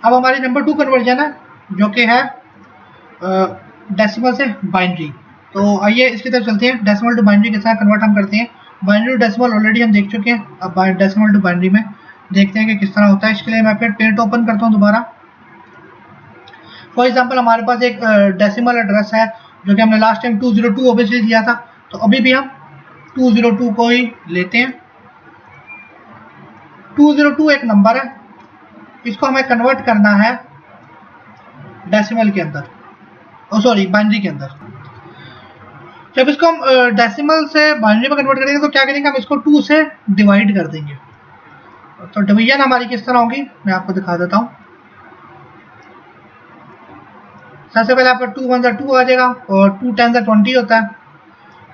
अब हमारी number 2 conversion है जो कि है डेसिमल से बाइनरी। तो आइए इसकी तरफ चलते हैं। डेसिमल टू बाइनरी किस तरह कन्वर्ट हम करते हैं। बाइनरी टू डेसिमल ऑलरेडी हम देख चुके हैं, अब डेसिमल टू बाइनरी में देखते हैं कि किस तरह होता है। इसके लिए मैं फिर पेंट ओपन करता हूँ दोबारा। फॉर एग्जाम्पल हमारे पास एक डेसिमल एड्रेस है जो कि हमने लास्ट टाइम 202 ऑब्वियसली दिया था, तो अभी भी हम 202 को ही लेते हैं। 202 एक नंबर है, इसको हमें कन्वर्ट करना है डेसिमल के अंदर, सॉरी बाइनरी के अंदर। जब इसको हम डेसिमल से बाइनरी में कन्वर्ट करेंगे तो क्या करेंगे, हम इसको 2 से डिवाइड कर देंगे। तो डिवीजन हमारी किस तरह होगी मैं आपको दिखा देता हूँ। सबसे पहले आपका 2 1 2 आ जाएगा और 2 10 20 होता है।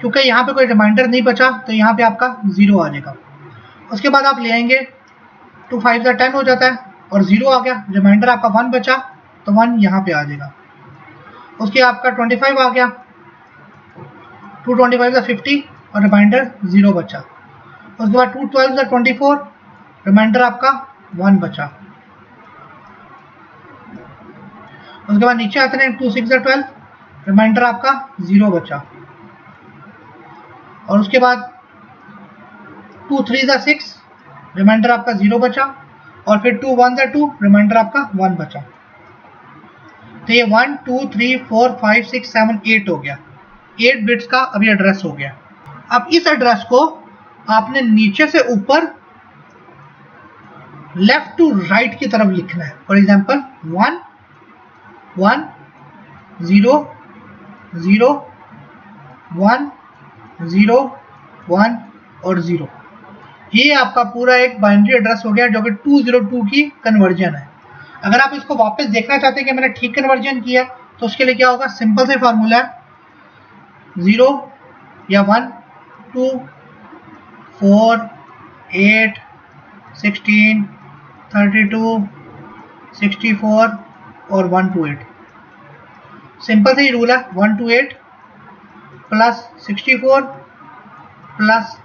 क्योंकि यहाँ पे कोई रिमाइंडर नहीं बचा तो यहाँ पे आपका 0 आ जाएगा। उसके बाद आप ले आएंगे 2 5 10 हो जाता है और 0 आ गया, रिमाइंडर आपका 1 बचा तो 1 यहाँ पे आ जाएगा। उसके आपका 25 आ गया, 2 25 50 और रिमाइंडर 0 बचा। उसके बाद 2 12 24, रिमाइंडर आपका 1 बचा। उसके बाद नीचे आते हैं 2 6 12, रिमाइंडर आपका 0 बचा। और उसके बाद 2 3 6, रिमाइंडर आपका 0 बचा। और फिर 2 1 2, रिमाइंडर आपका 1 बचा। तो ये 1 2 3 4 5 6 7 8 हो गया। 8 बिट्स का अभी एड्रेस हो गया। अब इस एड्रेस को आपने नीचे से ऊपर लेफ्ट टू राइट की तरफ लिखना है। फॉर एग्जाम्पल 1 1 0 0 1 0 1 और 0। ये आपका पूरा एक बाइनरी एड्रेस हो गया जो कि 202 की कन्वर्जन है। अगर आप इसको वापस देखना चाहते हैं कि मैंने ठीक कन्वर्जन किया तो उसके लिए क्या होगा, सिंपल से फार्मूला है 0 या 1 2 4 8 16 32 64 और 1 to 8। सिंपल से ही रूल है 1 to 8 प्लस 64 प्लस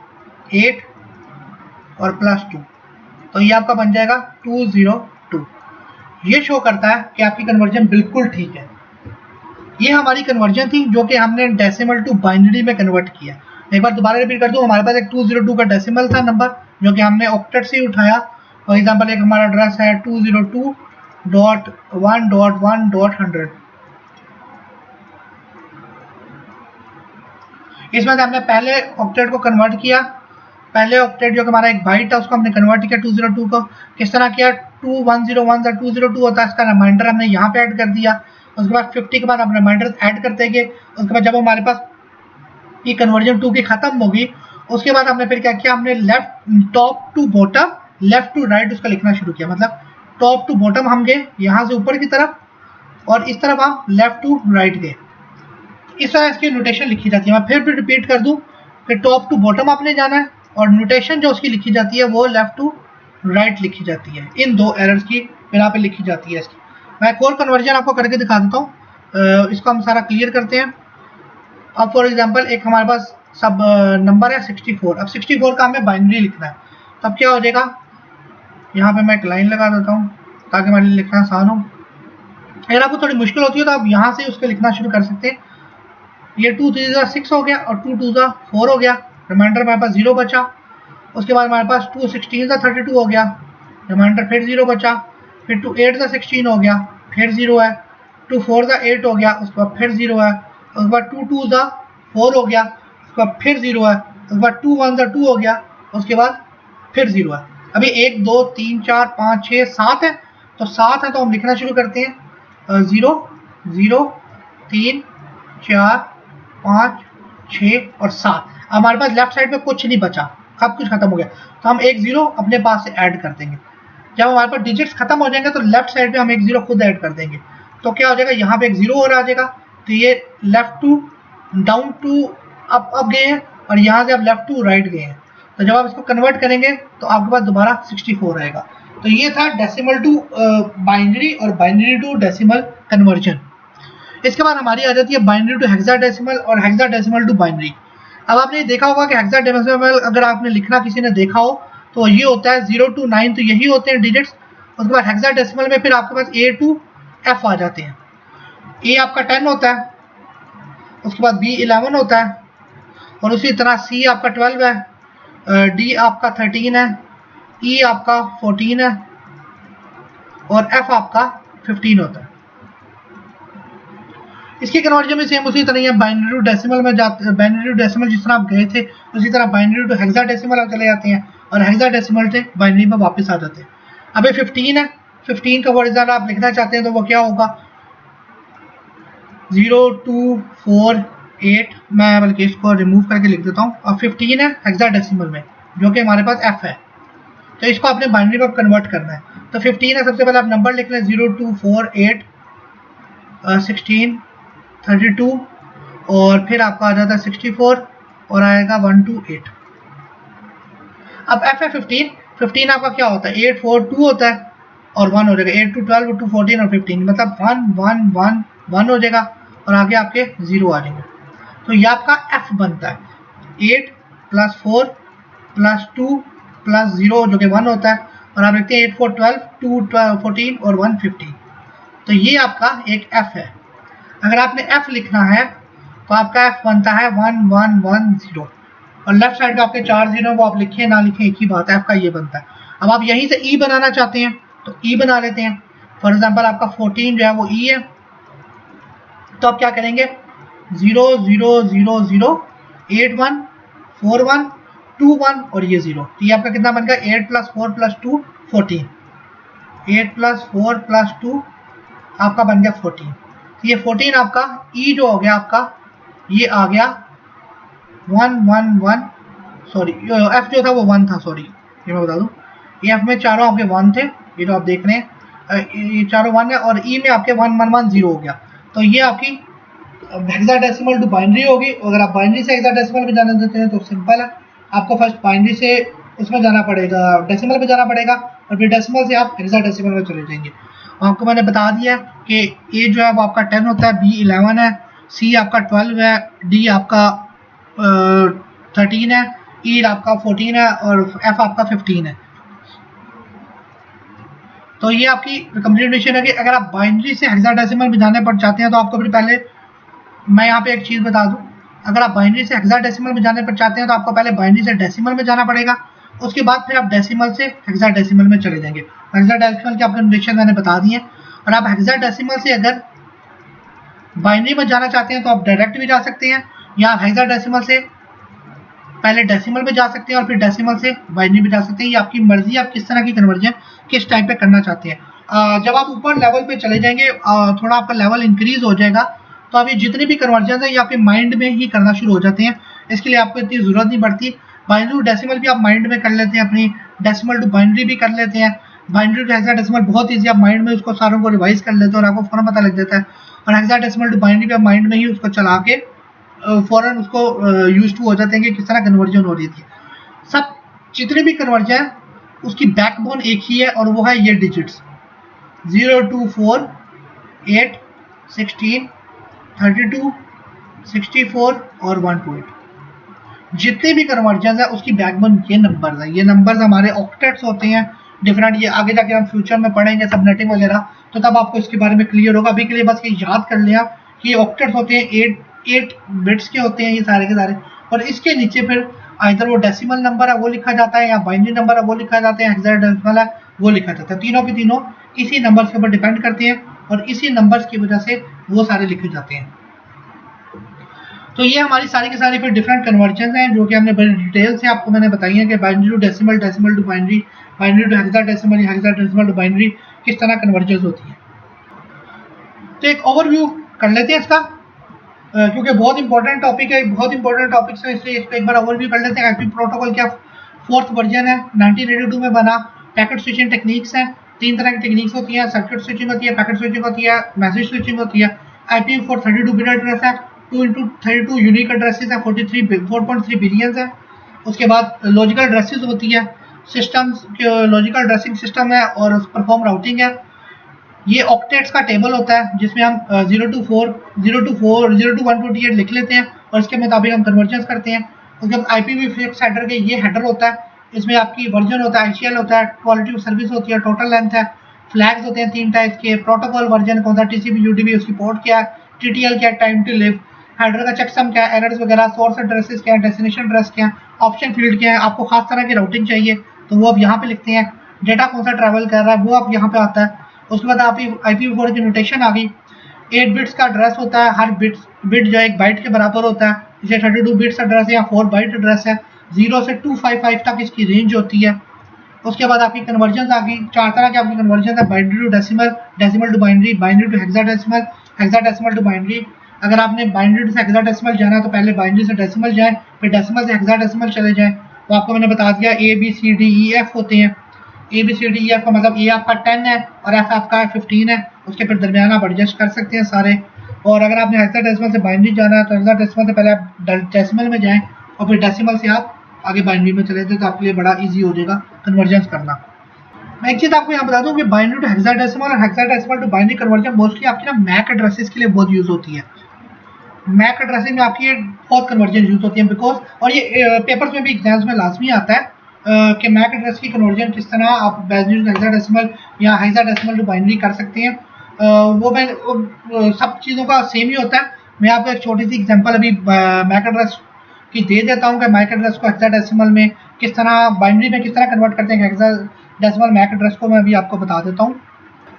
8 और प्लस 2, तो ये आपका बन जाएगा 202। ये शो करता है कि आपकी कन्वर्जन बिल्कुल ठीक है। ये हमारी कन्वर्जन थी जो कि हमने डेसिमल टू बाइनरी में कन्वर्ट किया। एक बार दोबारा रिपीट कर दूं, हमारे पास एक 202 का डेसिमल था नंबर जो कि हमने ऑक्टेट से ही उठाया। फॉर एग्जांपल एक हमारा एड्रेस है 202.1.1.100। इसमें से हमने पहले ऑक्टेट को कन्वर्ट किया। पहले ऑक्टेट जो हमारा एक बाइट था उसको हमने कन्वर्ट किया 202 को। किस तरह किया, 2101 202 होता है, इसका रिमाइंडर हमने यहाँ पे ऐड कर दिया। उसके बाद 50 के बाद हम रिमाइंडर ऐड करते गए। उसके बाद जब हमारे पास ये कन्वर्जन 2 की खत्म होगी उसके बाद हमने फिर क्या किया, हमने left top to bottom left to right उसका लिखना शुरू किया। मतलब टॉप टू बॉटम हम गए यहाँ से ऊपर की तरफ और इस तरफ हम लेफ्ट टू राइट गए। इस तरह इसकी नोटेशन लिखी जाती है। मैं फिर भी रिपीट कर दूं कि टॉप टू बॉटम आपने जाना है और नोटेशन जो उसकी लिखी जाती है वो लेफ्ट टू राइट लिखी जाती है। इन दो एरर्स की बिना पे लिखी जाती है इसकी। मैं एक और कन्वर्जन आपको करके दिखा देता हूँ। इसको हम सारा क्लियर करते हैं। अब फॉर एग्जांपल एक हमारे पास सब नंबर है 64। अब 64 का हमें बाइनरी लिखना है। तब क्या हो जाएगा, यहाँ पे मैं एक लाइन लगा देता हूँ ताकि हमारे लिए लिखना आसान हो। अगर आपको थोड़ी मुश्किल होती है तो आप यहाँ से उसको लिखना शुरू कर सकते हैं। ये 2 3 6 हो गया और 2 2 4 हो गया, रिमाइंडर हमारे पास 0 बचा। उसके बाद हमारे पास 2 16 32 हो गया, रिमाइंडर फिर 0 बचा। फिर 2 8 16 हो गया, फिर 0 है। 2 4 8 हो गया, उसके बाद फिर 0 है। उसके बाद 2 2 4 हो गया, उसके बाद फिर 0 है। उसके बाद 2 1 2 हो गया, उसके बाद फिर 0 है। अभी 1 2 3 4 5 6 7 है, तो 7 है तो हम लिखना शुरू करते हैं 0 0 3 4 5 6 और 7। हमारे पास लेफ्ट साइड पे कुछ नहीं बचा, सब कुछ खत्म हो गया, तो हम एक 0 अपने पास से ऐड कर देंगे। जब हमारे पास डिजिट्स खत्म हो जाएंगे तो लेफ्ट साइड पे हम एक 0 खुद ऐड कर देंगे। तो क्या हो जाएगा, यहाँ पे एक 0 और आ जाएगा। तो ये left to down to up गए हैं और यहाँ से आप लेफ्ट टू राइट गए हैं। तो जब आप इसको कन्वर्ट करेंगे तो आपके पास दोबारा 64 आएगा। तो ये था डेसिमल टू बाइनरी और बाइनरी टू डेसिमल कन्वर्जन। इसके बाद हमारी आ जाती है बाइनरी टू हेक्साडेसिमल और हेक्साडेसिमल टू बाइनरी। अब आपने देखा होगा कि हेक्साडेसिमल अगर आपने लिखना किसी ने देखा हो तो ये होता है 0 to 9, तो यही होते हैं डिजिट्स। उसके बाद हेक्साडेसिमल में फिर आपके पास A to F आ जाते हैं। A आपका 10 होता है, उसके बाद B 11 होता है, और उसी तरह C आपका 12 है, D आपका 13 है, E आपका 14 है, और F आपका 15 होता है। इसकी कन्वर्जन में सेम उसी तरह है, बाइनरी टू डेसिमल में जाते, बाइनरी टू डेसिमल जिस तरह आप गए थे उसी तरह बाइनरी टू हेक्साडेसिमल आप चले जाते हैं, और हेक्साडेसिमल से बाइनरी में वापस आ जाते हैं। अब ये 15 है, 15 का वर्ड आप लिखना चाहते हैं तो वो क्या होगा, 0 2 4 8, मैं बल्कि इसको रिमूव करके लिख देता हूँ। अब 15 है हेक्साडेसिमल में, जो कि हमारे पास F है, तो इसको आपने बाइनरी में कन्वर्ट करना है। तो 15 है, सबसे पहले आप नंबर लिख लें 0 2 4 8 16 32, और फिर आपका आ जाता है 64, और आएगा 1 2 8। अब F है 15, 15 आपका क्या होता है, 8 4 2 होता है, और 1 हो जाएगा, 8 to 12 to 14 और 15, मतलब 1 1 1 1 हो जाएगा, और आगे आपके 0 आ जाएंगे। तो ये आपका F बनता है 8 + 4 + 2 + 0 जो कि 1 होता है, और आप लिखते हैं 8 4 12 2 14 और 1 15। तो ये आपका एक F है। अगर आपने F लिखना है तो आपका F बनता है 1 1 1 0, और लेफ्ट साइड पे आपके 4 0 वो आप लिखें ना लिखें एक ही बात है, F का ये बनता है। अब आप यहीं से E बनाना चाहते हैं तो E बना लेते हैं। फॉर एग्जांपल आपका 14 जो है वो E है, तो आप क्या करेंगे 0 0 0 0 8 1 4 1 2 1 और ये 0, तो ये आपका कितना बन गया 8 + 4 + 2 14, 8 + 4 + 2 आपका बन गया 14। ये 14 आपका E जो हो गया आपका, ये आ गया 1 1 1, सॉरी F जो था वो 1 था, सॉरी ये मैं बता दूं, ये F में चारों आपके 1 थे, ये जो आप देख रहे हैं ये चारों 1 है, और E में आपके 1 1 1 0 हो गया। तो ये आपकी हेक्साडेसिमल टू बाइनरी होगी। अगर आप बाइनरी से हेक्साडेसिमल में जाना चाहते हैं तो सिंपल है, आपको फर्स्ट बाइनरी से उसमें जाना पड़ेगा, डेसिमल में जाना पड़ेगा, और फिर डेसिमल से आप हेक्साडेसिमल में चले जाएंगे। आपको मैंने बता दिया कि A जो है वो आपका 10 होता है, B 11 है, C आपका 12 है, D आपका 13 है, E आपका 14 है, और F आपका 15 है। तो ये आपकी कंप्लीटेशन है कि अगर आप बाइनरी से हेक्साडेसिमल में जाने पर चाहते हैं तो आपको फिर पहले मैं यहाँ पे एक चीज़ बता दूं, अगर आप बाइनरी से हेक्साडेसिमल में जाने पर चाहते हैं तो आपको पहले बाइनरी से डेसिमल में जाना पड़ेगा, उसके बाद फिर आप डेसिमल से हेक्साडेसिमल में चले जाएंगे। हेक्साडेसिमल के आपके नोटेशन मैंने बता दिए। और आप हेक्साडेसिमल से अगर बाइनरी में जाना चाहते हैं तो आप डायरेक्ट भी जा सकते हैं, या हेक्साडेसिमल से पहले डेसिमल में जा सकते हैं और फिर डेसिमल से बाइनरी में जा सकते हैं। ये आपकी मर्जी, आप किस तरह की कन्वर्जन किस टाइप पे करना चाहते हैं। जब आप ऊपर लेवल पे चले जाएंगे, थोड़ा आपका लेवल इंक्रीज हो जाएगा, तो आप ये जितने भी कन्वर्जन है ये आपके माइंड में ही करना शुरू हो जाते हैं, इसके लिए आपको इतनी ज़रूरत नहीं पड़ती। बाइनरी टू डेसिमल भी आप माइंड में कर लेते हैं, अपनी डेसिमल टू बाइनरी भी कर लेते हैं। बाइनरी टू हेक्साडेसिमल बहुत ईजी, आप माइंड में उसको सारों को रिवाइज कर लेते हैं और आपको फ़ौरन पता लग जाता है। और हेक्साडेसिमल टू बाइनरी भी आप माइंड में ही उसको चला के फ़ौरन उसको यूज टू हो जाते हैं कि किस तरह कन्वर्जन हो रही थी। सब जितने भी कन्वर्जन है उसकी बैकबोन एक ही है, और वो है ये डिजिट्स 0 2 4 8 16 32 64 और 1 2 8। जितने भी कन्वर्जन है उसकी बैकबोन ये नंबर्स है। ये नंबर्स हमारे ऑक्टेट्स होते हैं डिफरेंट, ये आगे जाके हम फ्यूचर में पढ़ेंगे सबनेटिंग वगैरह, तो तब आपको इसके बारे में क्लियर होगा। अभी के लिए बस ये याद कर लिया कि ये ऑक्टेट्स होते हैं, 8 बिट्स के होते हैं ये सारे के सारे, और इसके नीचे फिर आइदर वो डेसिमल नंबर है वो लिखा जाता है, या बाइनरी नंबर है वो लिखा जाता है, हेक्साडेसिमल है वो लिखा जाता है। तीनों के तीनों इसी नंबर्स के ऊपर डिपेंड करते हैं, और इसी नंबर्स की वजह से वो सारे लिखे जाते हैं। तो ये हमारी सारी की सारी फिर डिफरेंट कन्वर्जन हैं जो कि हमने बड़ी डिटेल से आपको मैंने बताई है कि binary to decimal, decimal to binary, binary to hexadecimal, hexadecimal to binary किस तरह कन्वर्जन होती है। तो एक ओवरव्यू कर लेते हैं इसका, क्योंकि बहुत इंपॉर्टेंट टॉपिक है, बहुत इंपॉर्टेंट टॉपिक है, इसलिए इसको एक बार ओवरव्यू कर लेते हैं। आईपी प्रोटोकॉल क्या 4th वर्जन है, 1982 में बना। पैकेट स्विचिंग टेक्निक्स हैं, 3 तरह की टेक्निक्स होती हैं, सर्किट स्विचिंग होती है, पैकेट स्विचिंग होती है, मैसेज स्विचिंग होती है। आईपी फॉर 32 बिट एड्रेस है, 2 into 32 यूनिक एड्रेसेस है, 4.3 बिलियन है। उसके बाद लॉजिकल एड्रेसेस होती है, सिस्टम्स लॉजिकल एड्रेसिंग सिस्टम है, और परफॉर्म राउटिंग है। ये ऑक्टेट्स का टेबल होता है जिसमें हम 0 to 128 लिख लेते हैं, और इसके मुताबिक हम कन्वर्जन करते हैं। उसके बाद IPv6 हेडर के ये हेडर होता है, इसमें आपकी वर्जन होता है, ICL होता है, क्वालिटी ऑफ सर्विस होती है, टोटल लेंथ है, फ्लैग्स होते हैं 3 टाइप्स के, प्रोटोकॉल वर्जन कौन सा, टीसीपी यूडीपी उसकी पोर्ट क्या है, टीटीएल क्या है, टाइम टू लिव, हेडर का चेकसम क्या है, एरर्स वगैरह, सोर्स एड्रेसेस क्या है, डेस्टिनेशन एड्रेस क्या है, ऑप्शन फील्ड क्या है, आपको खास तरह की राउटिंग चाहिए तो वो आप यहाँ पे लिखते हैं, डेटा कौन सा ट्रैवल कर रहा है वो आप यहाँ पे आता है। उसके बाद आप IPv4 की नोटेशन आ गई, 8 बिट्स का एड्रेस होता है, हर बिट जो है 1 बाइट के बराबर होता है, इसे 32 बिट्स एड्रेस है या 4 बाइट एड्रेस है, 0 से 255 तक इसकी रेंज होती है। उसके बाद आपकी कन्वर्जन आ गई, 4 तरह की आपकी कन्वर्जन है, binary to decimal, decimal to binary, binary to hexadecimal, hexadecimal to binary. अगर आपने बाइनरी टू हेक्साडेसिमल जाना तो पहले बाइनरी से डेसिमल जाएं, फिर डेसिमल से हेक्साडेसिमल चले जाएं। तो आपको मैंने बता दिया ABCDEF होते हैं। ABCDEF का मतलब A आपका 10 है और F आपका 15 है, उसके फिर दरमियान आप एडजस्ट कर सकते हैं सारे। और अगर आपने हेक्साडेसिमल से बाइनरी जाना है तो हेक्साडेसिमल से पहले आप डेसिमल में जाएं और फिर डेसिमल से आप आगे बाइनरी में चले जाए, तो आपके लिए बड़ा इजी हो जाएगा कन्वर्जन करना। मैं एक चीज़ आपको यहाँ बता दूँ कि बाइनरी टू हेक्साडेसिमल और hexadecimal to binary conversion mostly आपकी ना मैक एड्रेसेस के लिए बहुत यूज़ होती है। मैक एड्रेसिंग में आपकी बहुत कन्वर्जन यूज होती है बिकॉज, और ये पेपर्स में भी एग्जाम्स में लाजमी आता है कि मैक एड्रेस की कन्वर्जन किस तरह आप बाइनरी टू हेक्साडेसिमल या हेक्साडेसिमल टू बाइनरी कर सकते हैं। वो मैं सब चीज़ों का सेम ही होता है। मैं आपको एक छोटी सी एग्जांपल अभी मैक एड्रेस की दे देता हूँ कि मैक एड्रेस को हेक्साडेसिमल में किस तरह, बाइनरी में किस तरह कन्वर्ट करते हैं हेक्साडेसिमल मैक एड्रेस को मैं अभी आपको बता देता हूँ।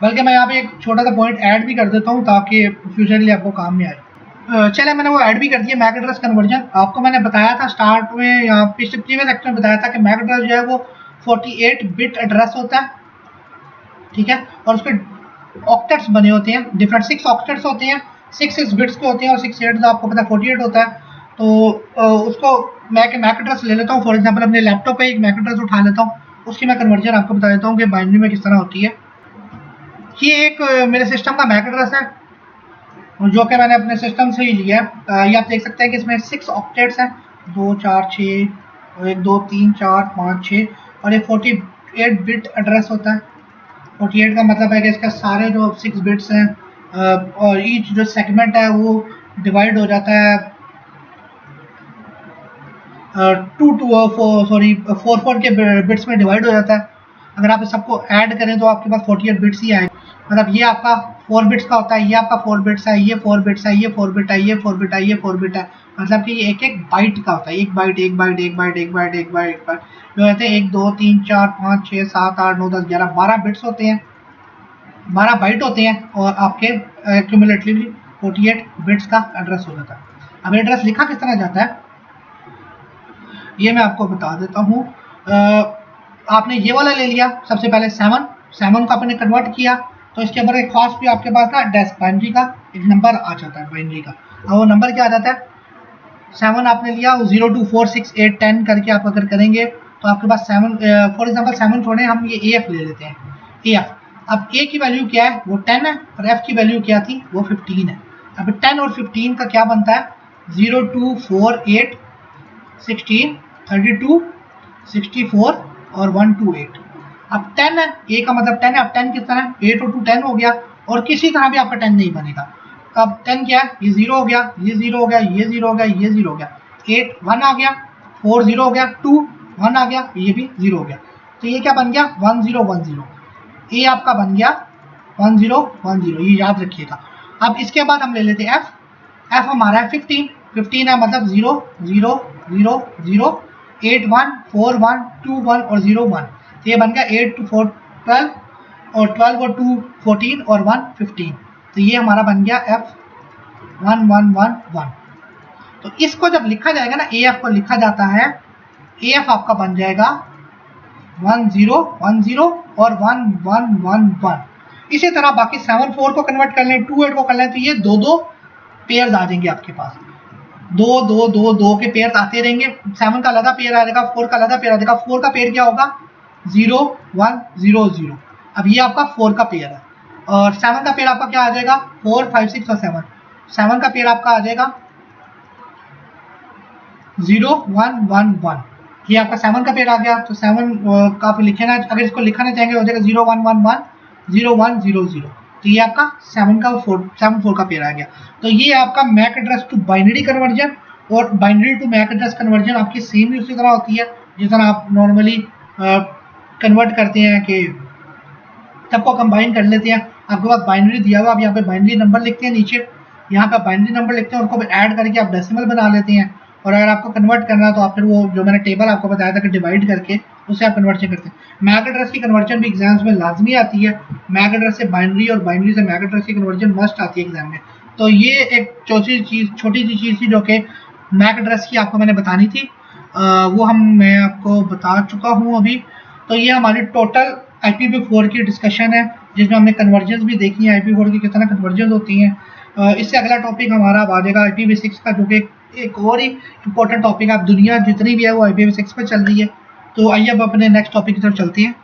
बल्कि मैं यहाँ पे एक छोटा सा पॉइंट ऐड भी कर देता हूँ ताकि फ्यूचरली आपको काम में आए। चले मैंने वो ऐड भी कर दिया मैक एड्रेस कन्वर्जन। आपको मैंने बताया था स्टार्ट में या पिछले प्रीवियस लेक्चर में बताया था कि मैक एड्रेस जो है वो 48 बिट एड्रेस होता है, ठीक है, और उसके ऑक्टेट्स बने होते हैं, डिफरेंट 6 ऑक्टेट्स होते हैं, 6 बिट्स के होते हैं और 6 8 आपको पता है 48 होता है। तो उसको मैं मैक एड्रेस ले लेता हूँ, फॉर एग्जाम्पल अपने लैपटॉप पे एक मैक एड्रेस उठा लेता हूँ, उसकी मैं कन्वर्जन आपको बता देता हूँ कि बाइनरी में किस तरह होती है। ये एक मेरे सिस्टम का मैक एड्रेस है जो कि मैंने अपने सिस्टम से ही लिया है। ये आप देख सकते हैं कि इसमें 6 ऑक्टेट्स हैं, 2 4 6 1 2 3 4 5 6 और ये 48 बिट एड्रेस होता है। 48 का मतलब है कि इसका सारे जो 6 बिट्स हैं और ईच जो सेगमेंट है वो डिवाइड हो जाता है 4 के बिट्स में डिवाइड हो जाता है। अगर आप सबको ऐड करें तो आपके पास 48 बिट्स ही आएंगे। मतलब ये आपका 4 बिट्स का होता है, ये आपका 4 बिट्स है, ये 4 बिट्स है, ये 4 बिट है, ये 4 बिट है, ये 4 बिट है। मतलब कि ये एक एक बाइट का होता है, एक बाइट एक बाइट एक बाइट एक बाइट एक बाइट एक बाइट जो कहते हैं 1 2 3 4 5 6 7 8 9 10 11 12 बिट्स होते हैं, 12 बाइट होते हैं और आपके क्यूमुलेटिवली 48 बिट्स का एड्रेस हो जाता है। अब एड्रेस लिखा किस तरह जाता है ये मैं आपको बता देता हूँ। आपने ये वाला ले लिया, सबसे पहले 7 को आपने कन्वर्ट किया तो इसके ऊपर एक खास भी आपके पास ना बाइनरी का एक नंबर आ जाता है बाइनरी का। और वो नंबर क्या आ जाता है, 7 आपने लिया 0 2 4 6 8 10 करके आप अगर करेंगे तो आपके पास 7 फॉर एग्जांपल 7 छोड़े हम ये AF ले लेते हैं, AF। अब A की वैल्यू क्या है वो 10 है और F की वैल्यू क्या थी वो 15 है। अब 10 और 15 का क्या बनता है 0 2 4 8 16 32 64 और 1 2 8। अब 10 है, A का मतलब 10 है, अब 10 किस तरह 8 और 2 10 हो गया और किसी तरह भी आपका 10 नहीं बनेगा। अब 10 क्या है, ये 0 हो गया, ये 0 हो गया, ये 0 हो गया, ये 0 हो गया, 8 1 आ गया, 4 0 हो गया, 2 1 आ गया, ये भी 0 हो गया। तो ये क्या बन गया 1 0 1 0। A आपका बन गया 1 0 1 0, ये याद रखिएगा। अब इसके बाद हम ले लेते हैं F हमारा है 15 है, मतलब 0 0 0 0 8 1 4 1 2 1 और 0 1। तो ये बन गया 8 2 4 12 और 12 और 2 14 और 1 15। तो ये हमारा बन गया F 1 1 1 1। तो इसको जब लिखा जाएगा ना AF को लिखा जाता है, AF आपका बन जाएगा 1 0 1 0 और 1 1 1 1। इसी तरह बाकी 7 4 को कन्वर्ट कर लें, 2 8 को कर लें तो ये 2 2 पेयर्स आ जाएंगे आपके पास, 2 2 2 2 के पेयर्स आते रहेंगे। 7 का अलग पेयर आ जाएगा, 4 का अलग पेयर आ जाएगा। 4 का पेयर क्या होगा 0 1 0 0। अब ये आपका 4 का पेयर है और 7 का पेयर आपका क्या आ जाएगा 4 5 6 और 7। 7 का पेयर आपका आ जाएगा 0 1 1 1। ये आपका 7 का पेयर आ गया। तो 7 का आप लिखना, अगर इसको लिखना चाहेंगे हो जाएगा 0 1 1 1 0 1 0 0। तो ये आपका 7 4 का पेयर आ गया। तो ये आपका MAC address to binary conversion और binary to MAC address conversion आपकी सेम उसी तरह होती है जिस तरह आप नॉर्मली कन्वर्ट करते हैं कि सबको कंबाइन कर लेते हैं। आपके पास बाइनरी दिया हुआ, आप यहाँ पे बाइनरी नंबर लिखते हैं नीचे, यहाँ पे बाइनरी नंबर लिखते हैं, उनको ऐड करके आप डेसिमल बना लेते हैं। और अगर आपको कन्वर्ट करना है तो आप फिर वो जो मैंने टेबल आपको बताया था कि डिवाइड करके उससे आप कन्वर्जन करते हैं। मैक एड्रेस की कन्वर्जन भी एग्जाम्स में लाजमी आती है। मैक एड्रेस से बाइनरी और बाइनरी से मैक एड्रेस की कन्वर्जन मस्ट आती है एग्जाम में। तो ये एक छोटी सी चीज़ थी जो कि मैक एड्रेस की आपको मैंने बतानी थी। वो मैं आपको बता चुका हूँ अभी। तो ये हमारी टोटल IPv4 की डिस्कशन है, जिसमें हमने कन्वर्जन भी देखी है, IPv4 की कितना कन्वर्जन होती हैं। इससे अगला टॉपिक हमारा आ जाएगा IPv6 का, जो कि एक और ही इंपॉर्टेंट टॉपिक है। अब दुनिया जितनी भी है वो IPv6 पर चल रही है। तो आइए अब अपने नेक्स्ट टॉपिक की तरफ चलते हैं।